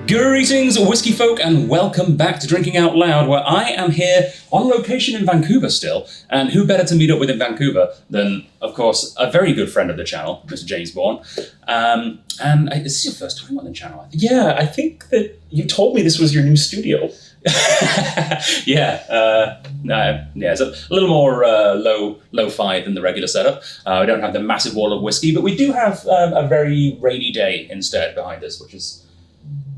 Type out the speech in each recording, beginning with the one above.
Greetings, whiskey folk, and welcome back to Drinking Out Loud, where I am here on location in Vancouver still. And who better to meet up with in Vancouver than, of course, a very good friend of the channel, Mr. James Bornn. And this is your first time on the channel, I think. Yeah, I think that you told me this was your new studio. Yeah, it's a little more lo-fi than the regular setup. We don't have the massive wall of whiskey, but we do have a very rainy day instead behind us, which is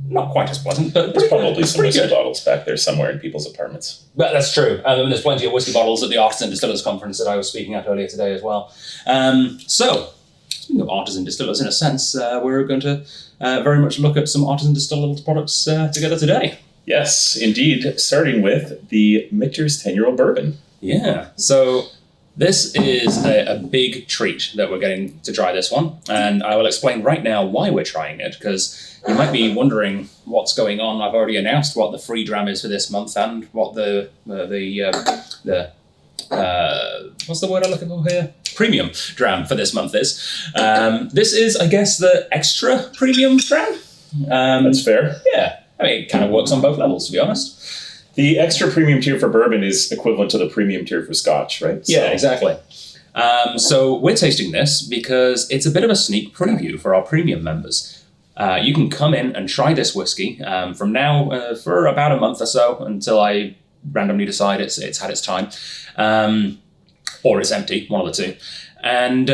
not quite as pleasant, but there's probably some whiskey bottles back there somewhere in people's apartments. But that's true. There's plenty of whiskey bottles at the Artisan Distillers Conference that I was speaking at earlier today as well. So, speaking of artisan distillers, in a sense, we're going to very much look at some artisan distillers products together today. Yes, indeed. Starting with the Michter's 10-year-old bourbon. Yeah. So this is a big treat that we're getting to try this one. And I will explain right now why we're trying it, because you might be wondering what's going on. I've already announced what the free dram is for this month and what the what's the word I'm looking for here? Premium dram for this month is. This is, I guess, the extra premium dram. That's fair. Yeah. I mean, it kind of works on both levels, to be honest. The extra premium tier for bourbon is equivalent to the premium tier for scotch, right? Yeah, exactly. So we're tasting this because it's a bit of a sneak preview for our premium members. You can come in and try this whiskey from now for about a month or so until I randomly decide it's had its time. Or it's empty, one of the two. And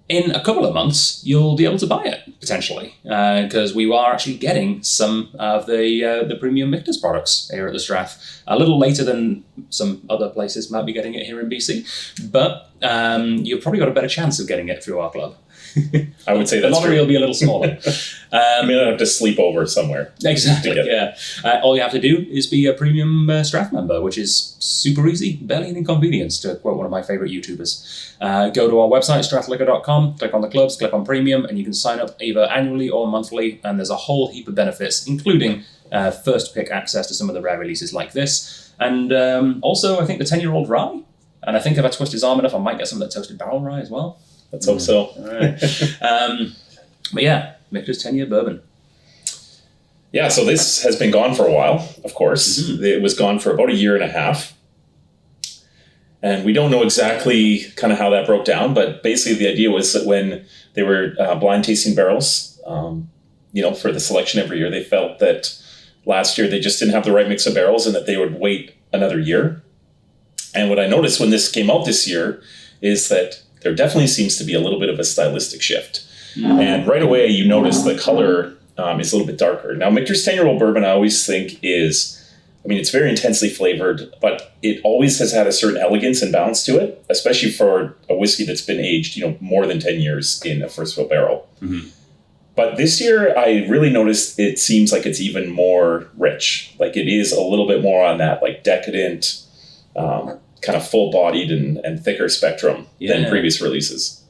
in a couple of months, you'll be able to buy it, potentially, because we are actually getting some of the premium Michter's products here at the Strath. A little later than some other places might be getting it here in BC, but you've probably got a better chance of getting it through our club. I would say that's the lottery will be a little smaller. I mean, I have to sleep over somewhere. Exactly, yeah. All you have to do is be a premium Strath member, which is super easy, barely an inconvenience, to quote one of my favourite YouTubers. Go to our website, strathliquor.com, click on the clubs, click on premium, and you can sign up either annually or monthly, and there's a whole heap of benefits, including first pick access to some of the rare releases like this, and also, I think, the 10-year-old rye, and I think if I twist his arm enough, I might get some of that toasted barrel rye as well. Let's hope so. All right. But yeah, Michter's 10-year bourbon. Yeah, so this has been gone for a while, of course. Mm-hmm. It was gone for about a year and a half. And we don't know exactly kind of how that broke down, but basically the idea was that when they were blind tasting barrels, for the selection every year, they felt that last year they just didn't have the right mix of barrels and that they would wait another year. And what I noticed when this came out this year is that there definitely seems to be a little bit of a stylistic shift. Mm-hmm. And right away, you notice the color is a little bit darker. Now, Michter's 10-year-old bourbon, I always think it's very intensely flavored, but it always has had a certain elegance and balance to it, especially for a whiskey that's been aged, more than 10 years in a first fill barrel. Mm-hmm. But this year, I really noticed it seems like it's even more rich. Like it is a little bit more on that like decadent, kind of full-bodied and thicker spectrum than previous releases.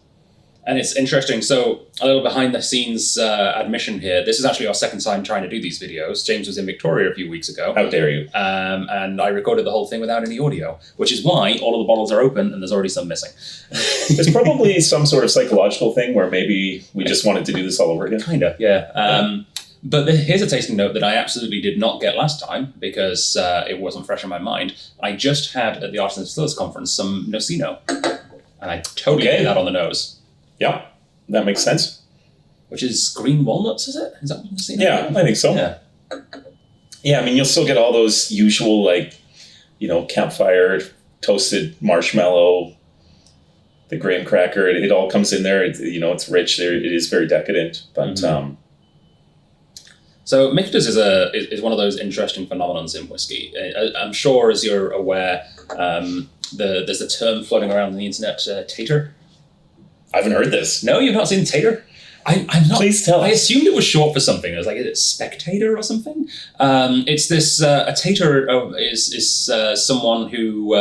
And it's interesting. So a little behind-the-scenes admission here. This is actually our second time trying to do these videos. James was in Victoria a few weeks ago. How dare you? And I recorded the whole thing without any audio, which is why all of the bottles are open and there's already some missing. There's probably some sort of psychological thing where maybe we just wanted to do this all over again. Kind of, yeah. But here's a tasting note that I absolutely did not get last time because it wasn't fresh in my mind. I just had at the Artisan Distillers Conference some Nocino, and I totally get that on the nose. Yeah, that makes sense. Which is green walnuts, is it? Is that what Nocino? Yeah, I think so. Yeah, I mean, you'll still get all those usual, campfire, toasted marshmallow, the graham cracker. It all comes in there. It's rich. It is very decadent, but... Mm-hmm. So Michter's is one of those interesting phenomenons in whiskey. I'm sure, as you're aware, there's a term floating around on the internet, tater. I haven't heard this. No, you've not seen tater? I'm not. Please tell us. I assumed it was short for something. I was like, is it spectator or something? It's this, a tater is someone who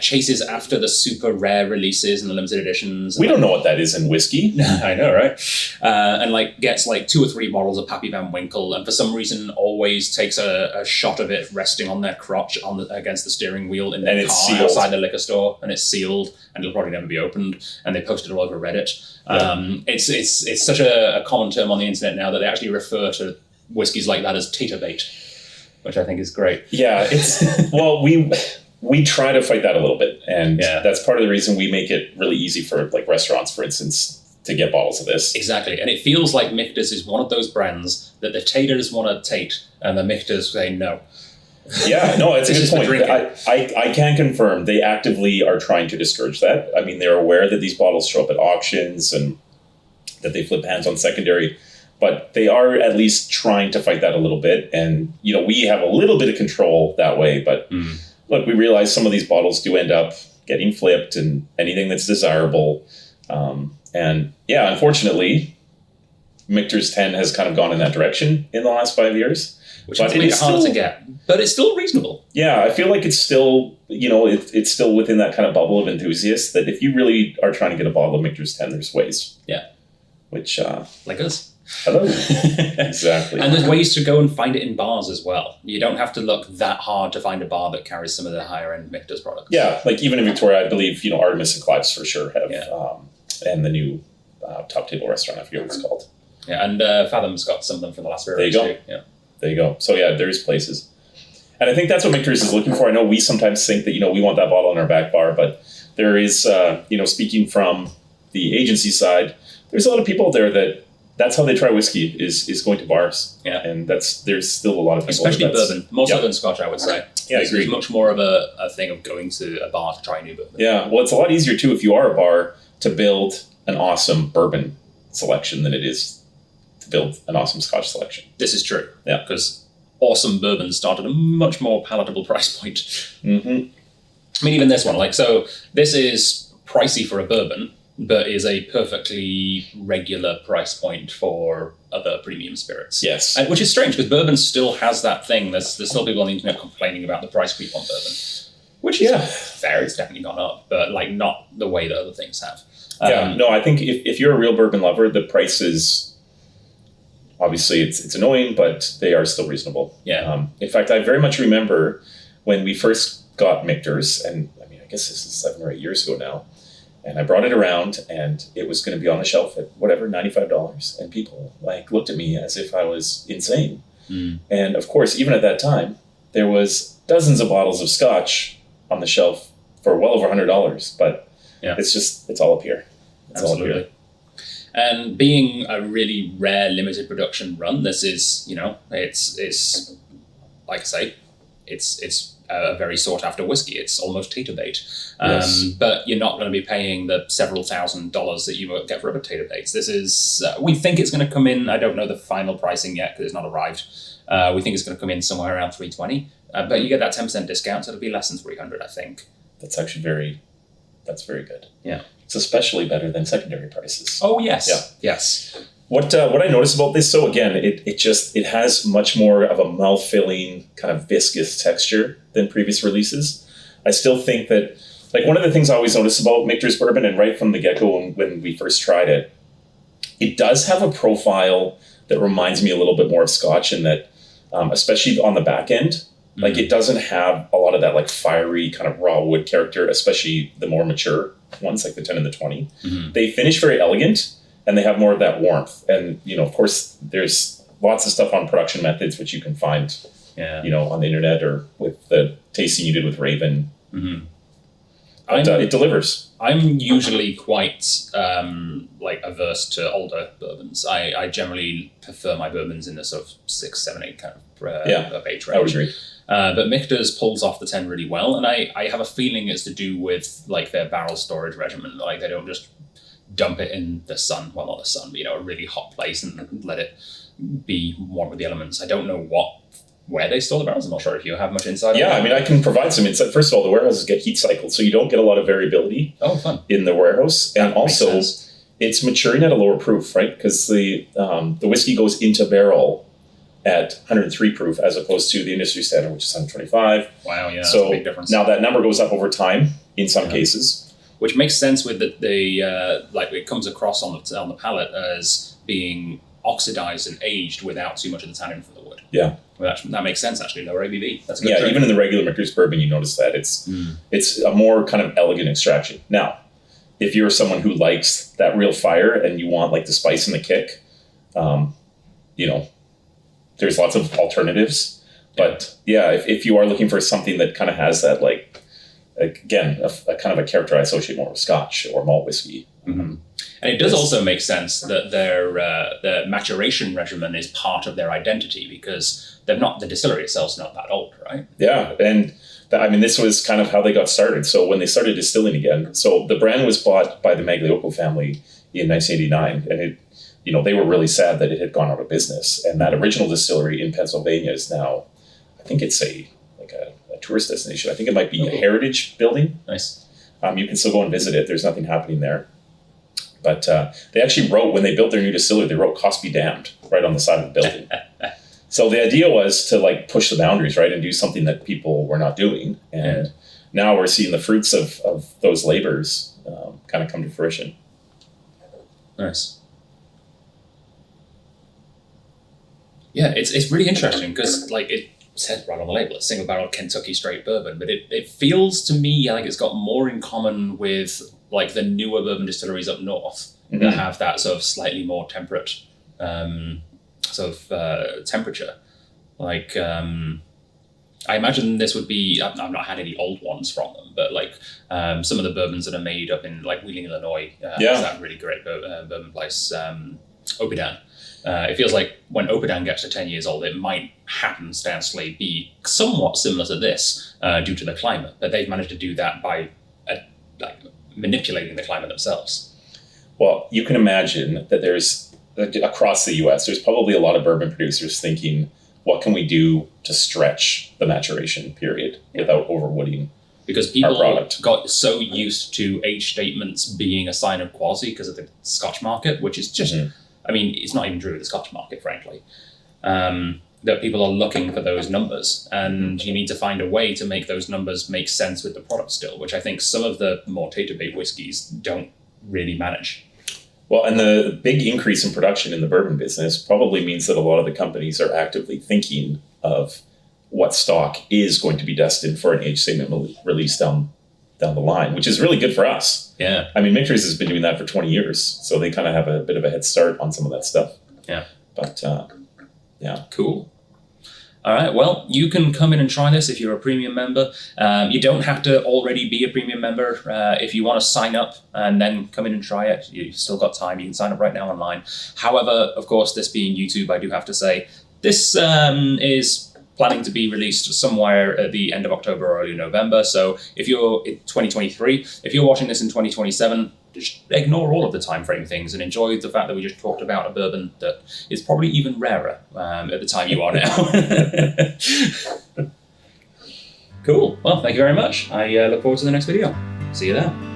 chases after the super rare releases and the limited editions. We don't know what that is in whiskey. I know, right? And gets 2 or 3 bottles of Pappy Van Winkle, and for some reason always takes a shot of it resting on their crotch against the steering wheel in their car outside the liquor store, and it's sealed, and it'll probably never be opened. And they post it all over Reddit. Yeah. It's such a common term on the internet now that they actually refer to whiskies like that as tater bait, which I think is great. Yeah, it's well, we try to fight that a little bit, and that's part of the reason we make it really easy for like restaurants, for instance, to get bottles of this. Exactly, and it feels like Michter's is one of those brands that the taters want to tate, and the Michters say no. Yeah, no, it's a good point. I can confirm they actively are trying to discourage that. I mean, they're aware that these bottles show up at auctions and that they flip hands on secondary, but they are at least trying to fight that a little bit. And, you know, we have a little bit of control that way, but look, we realize some of these bottles do end up getting flipped and anything that's desirable. And yeah, unfortunately, Michter's 10 has kind of gone in that direction in the last 5 years. Which is really hard to get, but it's still reasonable. Yeah, I feel like it's still, you know, it's still within that kind of bubble of enthusiasts that if you really are trying to get a bottle of Michter's 10, there's ways. Yeah. Which, like us. Hello. Exactly. And there's ways to go and find it in bars as well. You don't have to look that hard to find a bar that carries some of the higher end Michter's products. Yeah, like even in Victoria, I believe, you know, Artemis and Clive's for sure have, and the new Top Table restaurant, I forget what it's called. Yeah, and Fathom's got some of them from the last year. There you go. Too. Yeah. There you go. So yeah, there's places. And I think that's what Michter's is looking for. I know we sometimes think that, you know, we want that bottle in our back bar, but there is, you know, speaking from the agency side, there's a lot of people there that's how they try whiskey is going to bars. Yeah. And there's still a lot of people. Especially bourbon. More so than Scotch, I would say. Yeah, I agree. There's much more of a thing of going to a bar to try new bourbon. Yeah. Well, it's a lot easier too if you are a bar to build an awesome bourbon selection than it is to build an awesome Scotch selection. This is true. Yeah. Because awesome bourbon start at a much more palatable price point. Mm-hmm. I mean, even this one, like, so this is pricey for a bourbon, but is a perfectly regular price point for other premium spirits. Yes. Which is strange, because bourbon still has that thing. There's still people on the internet complaining about the price creep on bourbon. Which is fair, it's definitely gone up, but like not the way that other things have. No, I think if you're a real bourbon lover, the price is, obviously it's annoying, but they are still reasonable. Yeah. In fact, I very much remember when we first got Michter's, and I mean, I guess this is 7 or 8 years ago now, and I brought it around and it was going to be on the shelf at whatever, $95. And people like looked at me as if I was insane. And of course, even at that time, there was dozens of bottles of Scotch on the shelf for well over $100, but it's all up here. It's Absolutely. all up here. And being a really rare limited production run, this is, you know, it's like I say, it's a very sought after whiskey. It's almost tater bait. But you're not going to be paying the several $1,000s that you get for other tater baits. This is, we think it's going to come in, I don't know the final pricing yet because it's not arrived. We think it's going to come in somewhere around $320. But you get that 10% discount, so it'll be less than $300, I think. That's actually that's very good. Yeah. It's especially better than secondary prices. Oh, yes. Yeah. Yes. What I noticed about this, so again, it has much more of a mouth-filling, kind of viscous texture than previous releases. I still think that, like, one of the things I always notice about Michter's bourbon, and right from the get-go when we first tried it, it does have a profile that reminds me a little bit more of Scotch in that, especially on the back end, like it doesn't have a lot of that like fiery kind of raw wood character, especially the more mature ones like the 10 and the 20. They finish very elegant and they have more of that warmth. And, you know, of course, there's lots of stuff on production methods, which you can find, you know, on the internet or with the tasting you did with Raven. But it delivers. I'm usually quite like averse to older bourbons. I generally prefer my bourbons in the sort of 6, 7, 8 kind of age range. I would agree. But Michter's pulls off the 10 really well, and I have a feeling it's to do with like their barrel storage regimen. Like they don't just dump it in the sun, well not the sun, but you know, a really hot place and let it be warm with the elements. I don't know where they store the barrels. I'm not sure if you have much insight on that. I mean, I can provide some insight. First of all, the warehouses get heat cycled, so you don't get a lot of variability in the warehouse. And also, it's maturing at a lower proof, right? Because the whiskey goes into barrel at 103 proof as opposed to the industry standard, which is 125. Wow, yeah, so that's a big difference. Now that number goes up over time in some cases. Which makes sense with the like it comes across on the palate as being oxidized and aged without too much of the tannin from the wood. Yeah. Well, that makes sense, actually. Lower ABV. That's a good even in the regular Michter's bourbon, you notice that it's a more kind of elegant extraction. Now, if you're someone who likes that real fire and you want like the spice and the kick, you know, there's lots of alternatives. But yeah, if you are looking for something that kind of has that, like again, a kind of a character I associate more with Scotch or malt whiskey. Mm-hmm. And it does also make sense that their maturation regimen is part of their identity, because the distillery itself's not that old, right? Yeah, and this was kind of how they got started. So when they started distilling again, so the brand was bought by the Magliocco family in 1989, and they were really sad that it had gone out of business. And that original distillery in Pennsylvania is now, I think it's a tourist destination. I think it might be a heritage building. Nice. You can still go and visit it. There's nothing happening there. But they actually wrote, when they built their new distillery, they wrote "Cost be damned" right on the side of the building. So the idea was to like push the boundaries, right, and do something that people were not doing. And now we're seeing the fruits of those labors kind of come to fruition. Nice. Yeah, it's really interesting because like it says right on the label, it's single barrel Kentucky straight bourbon, but it feels to me like it's got more in common with like the newer bourbon distilleries up north that have that sort of slightly more temperate temperature. Like I imagine this would be, I've not had any old ones from them, but like some of the bourbons that are made up in like Wheeling, Illinois, there's that really great bourbon place, Opidan. It feels like when Opidan gets to 10 years old, it might happenstancely be somewhat similar to this due to the climate, but they've managed to do that by manipulating the climate themselves. Well, you can imagine that there's, across the US, there's probably a lot of bourbon producers thinking, what can we do to stretch the maturation period without overwooding because people our product? Got so used to age statements being a sign of quality because of the Scotch market, which is just, I mean, it's not even true of the Scotch market, frankly. That people are looking for those numbers, and you need to find a way to make those numbers make sense with the product still, which I think some of the more tater-based whiskeys don't really manage. Well, and the big increase in production in the bourbon business probably means that a lot of the companies are actively thinking of what stock is going to be destined for an age statement release down the line, which is really good for us. Yeah. I mean, Michter's has been doing that for 20 years, so they kind of have a bit of a head start on some of that stuff. Yeah. But, yeah. Cool. All right. Well, you can come in and try this if you're a premium member. You don't have to already be a premium member. If you want to sign up and then come in and try it, you've still got time. You can sign up right now online. However, of course, this being YouTube, I do have to say, this is planning to be released somewhere at the end of October or early November. So if you're in 2023, if you're watching this in 2027, just ignore all of the time frame things and enjoy the fact that we just talked about a bourbon that is probably even rarer at the time you are now. Cool. Well, thank you very much. I look forward to the next video. See you there.